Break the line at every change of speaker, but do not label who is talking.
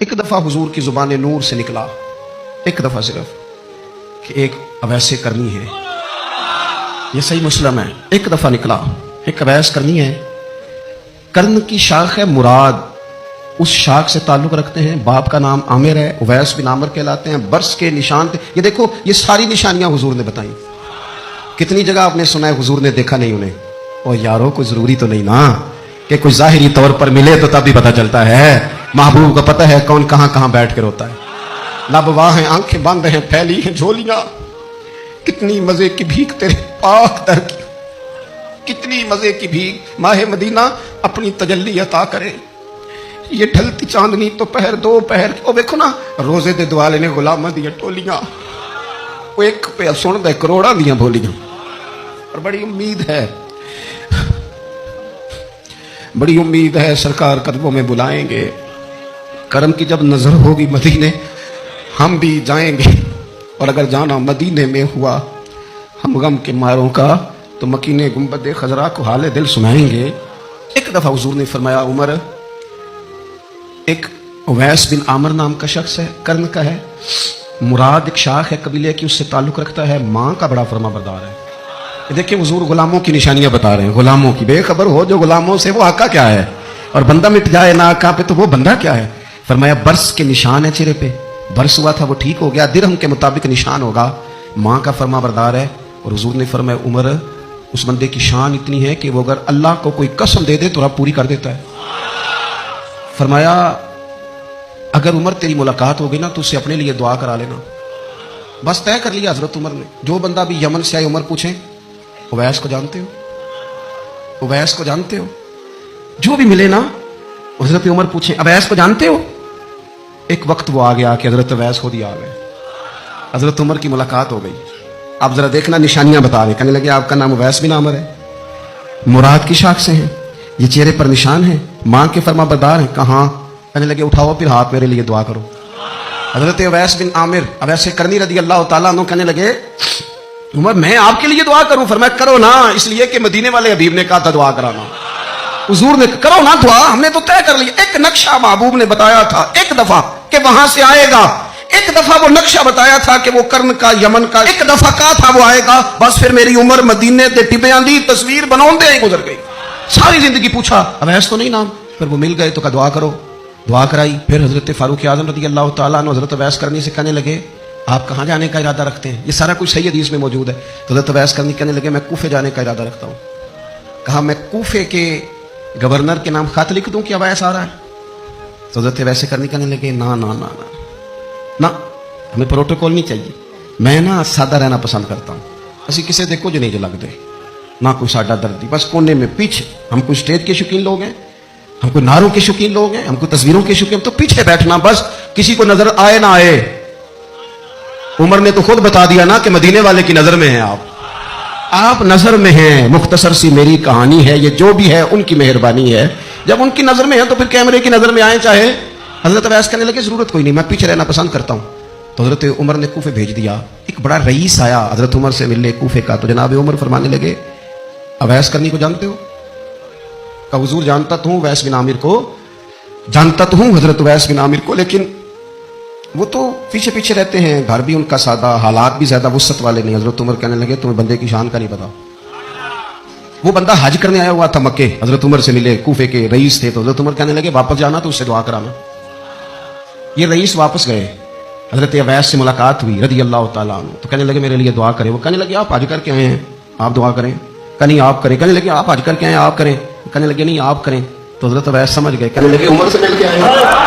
ایک دفعہ حضور کی زبان نور سے نکلا، ایک دفعہ صرف، کہ ایک اویسے کرنی ہے. یہ صحیح مسلم ہے. ایک دفعہ نکلا، ایک اویس کرنی ہے. کرن کی شاخ ہے مراد، اس شاخ سے تعلق رکھتے ہیں. باپ کا نام عامر ہے، اویس بن عامر کہلاتے ہیں. برس کے نشان تھے. یہ دیکھو، یہ ساری نشانیاں حضور نے بتائیں. کتنی جگہ آپ نے سنا ہے حضور نے دیکھا نہیں انہیں. اور یارو کوئی ضروری تو نہیں نا کہ کوئی ظاہری طور پر ملے تو تب بھی پتہ چلتا ہے. محبوب کو پتہ ہے کون کہاں کہاں بیٹھ کے روتا ہے. لب واہ ہیں، آنکھیں بند ہیں، پھیلی ہیں جھولیاں. کتنی مزے کی بھیک تیرے پاک در کی، کتنی مزے کی بھیک. ماہ مدینہ اپنی تجلی عطا کرے. یہ ڈھلتی چاندنی تو پہر دو پہر. او دیکھو نا، روزے دے دوالے نے غلاماں دی ٹولیاں، وہ ایک پہ سن دے کروڑاں دیاں بولیاں. اور بڑی امید ہے، بڑی امید ہے سرکار قدموں میں بلائیں گے. کرم کی جب نظر ہوگی مدینے ہم بھی جائیں گے. اور اگر جانا مدینے میں ہوا ہم غم کے ماروں کا تو مکینے گنبد خضرا کو حال دل سنائیں گے. ایک دفعہ حضور نے فرمایا، عمر، ایک اویس بن عامر نام کا شخص ہے، کرن کا ہے. مراد ایک شاخ ہے قبیلے کی، اس سے تعلق رکھتا ہے. ماں کا بڑا فرما بردار ہے. دیکھیں حضور غلاموں کی نشانیاں بتا رہے ہیں. غلاموں کی بے خبر ہو جو غلاموں سے، وہ آقا کیا ہے. اور بندہ مٹ جائے نہ آقا پہ تو وہ بندہ کیا ہے. فرمایا برس کے نشان ہے چہرے پہ. برس ہوا تھا وہ ٹھیک ہو گیا. درہم کے مطابق نشان ہوگا. ماں کا فرما بردار ہے. اور حضور نے فرمایا، عمر، اس بندے کی شان اتنی ہے کہ وہ اگر اللہ کو کوئی قسم دے دے تو رب پوری کر دیتا ہے. فرمایا اگر عمر تیری ملاقات ہوگی نا تو اس سے اپنے لیے دعا کرا لینا. بس طے کر لیا حضرت عمر نے. جو بندہ بھی یمن سے آئے، عمر پوچھیں اویس کو جانتے ہو، اویس کو جانتے ہو. جو بھی ملے نا حضرت عمر پوچھیں اویس کو جانتے ہو. ایک وقت وہ آگے آ کے حضرت اویس خود ہی آ گئے. حضرت عمر کی ملاقات ہو گئی. آپ ذرا دیکھنا، نشانیاں بتا رہے. کہنے لگے آپ کا نام اویس بن عامر ہے، مراد کی شاخ سے ہیں، یہ چہرے پر نشان ہیں، ماں کے فرما بردار ہیں. کہاں؟ کہنے لگے اٹھاؤ پھر ہاتھ میرے لیے دعا کرو. حضرت اویس بن عامر، اویس کرنی رضی اللہ تعالیٰ عنہ کہنے لگے عمر میں آپ کے لیے دعا کروں. فرمایا کرو نا، اس لیے کہ مدینے والے حبیب نے کہا تھا دعا کرانا. حضور نے کرو نا دعا، ہم نے تو طے کر لیا. ایک نقشہ محبوب نے بتایا تھا ایک دفعہ کہ وہاں سے آئے گا. ایک دفعہ وہ نقشہ بتایا تھا کہ وہ کرن کا، یمن کا. ایک دفعہ کہا تھا وہ آئے گا. بس پھر میری عمر مدینے تے ٹبیاں دی تصویر بناون دے گزر گئی. ساری زندگی پوچھا اویس تو نہیں نام. پھر وہ مل گئے تو کہا دعا کرو. دعا کرائی. پھر حضرت فاروق اعظم رضی اللہ تعالیٰ عنہ حضرت اویس کرنی سے کہنے لگے آپ کہاں جانے کا ارادہ رکھتے ہیں. یہ سارا کچھ صحیح حدیث میں موجود ہے. تو حضرت اویس کرنی کہنے لگے میں کوفے جانے کا ارادہ رکھتا ہوں. کہا میں کوفے کے گورنر کے نام خط لکھ دوں کہ اویس آ رہا ہے. تو حضرت اویس کرنی کہنے لگے نا نا نا نا نا، ہمیں پروٹوکول نہیں چاہیے. میں نا سادہ رہنا پسند کرتا ہوں. اسی کسی دے کچھ نہیں جو لگ دے نہ کوئی ساڈا دردی. بس کونے میں پیچھے. ہم کوئی اسٹیج کے شوقین لوگ ہیں، ہم کوئی نعروں کے شوقین لوگ ہیں، ہم کوئی تصویروں کے شوقین. تو پیچھے بیٹھنا بس، کسی کو نظر آئے نہ آئے. عمر نے تو خود بتا دیا نا کہ مدینے والے کی نظر میں ہیں آپ نظر میں ہیں. مختصر سی میری کہانی ہے، یہ جو بھی ہے ان کی مہربانی ہے. جب ان کی نظر میں ہے تو پھر کیمرے کی نظر میں آئے چاہے. حضرت اویس کہنے لگے ضرورت کوئی نہیں، میں پیچھے رہنا پسند کرتا ہوں. تو حضرت عمر نے کوفے بھیج دیا. ایک بڑا رئیس آیا حضرت عمر سے ملنے کوفے کا. تو جناب عمر فرمانے لگے اویس کرنی کو جانتے ہو؟ کہ حضور جانتا تو ہوں اویس بن عامر کو، جانتا تو ہوں حضرت اویس بن عامر کو، لیکن وہ تو پیچھے پیچھے رہتے ہیں، گھر بھی ان کا سادہ، حالات بھی زیادہ وسعت والے نہیں. حضرت عمر کہنے لگے تمہیں بندے کی شان کا نہیں پتا. وہ بندہ حج کرنے آیا ہوا تھا مکے. حضرت عمر سے ملے، کوفے کے رئیس تھے. تو حضرت عمر کہنے لگے واپس جانا تو اس سے دعا کرانا. یہ رئیس واپس گئے. حضرت اویس سے ملاقات ہوئی رضی اللہ تعالیٰ عنہ. تو کہنے لگے میرے لیے دعا کریں. وہ کہنے لگے آپ حج کر کے آئے ہیں، آپ دعا کریں. کہیں آپ کریں. کہنے لگے آپ حج کر کے آئے ہیں، آپ کریں. کہنے لگے نہیں آپ کریں. تو حضرت اویس سمجھ گئے. کہنے لگے عمر سے مل کے آئے ہیں.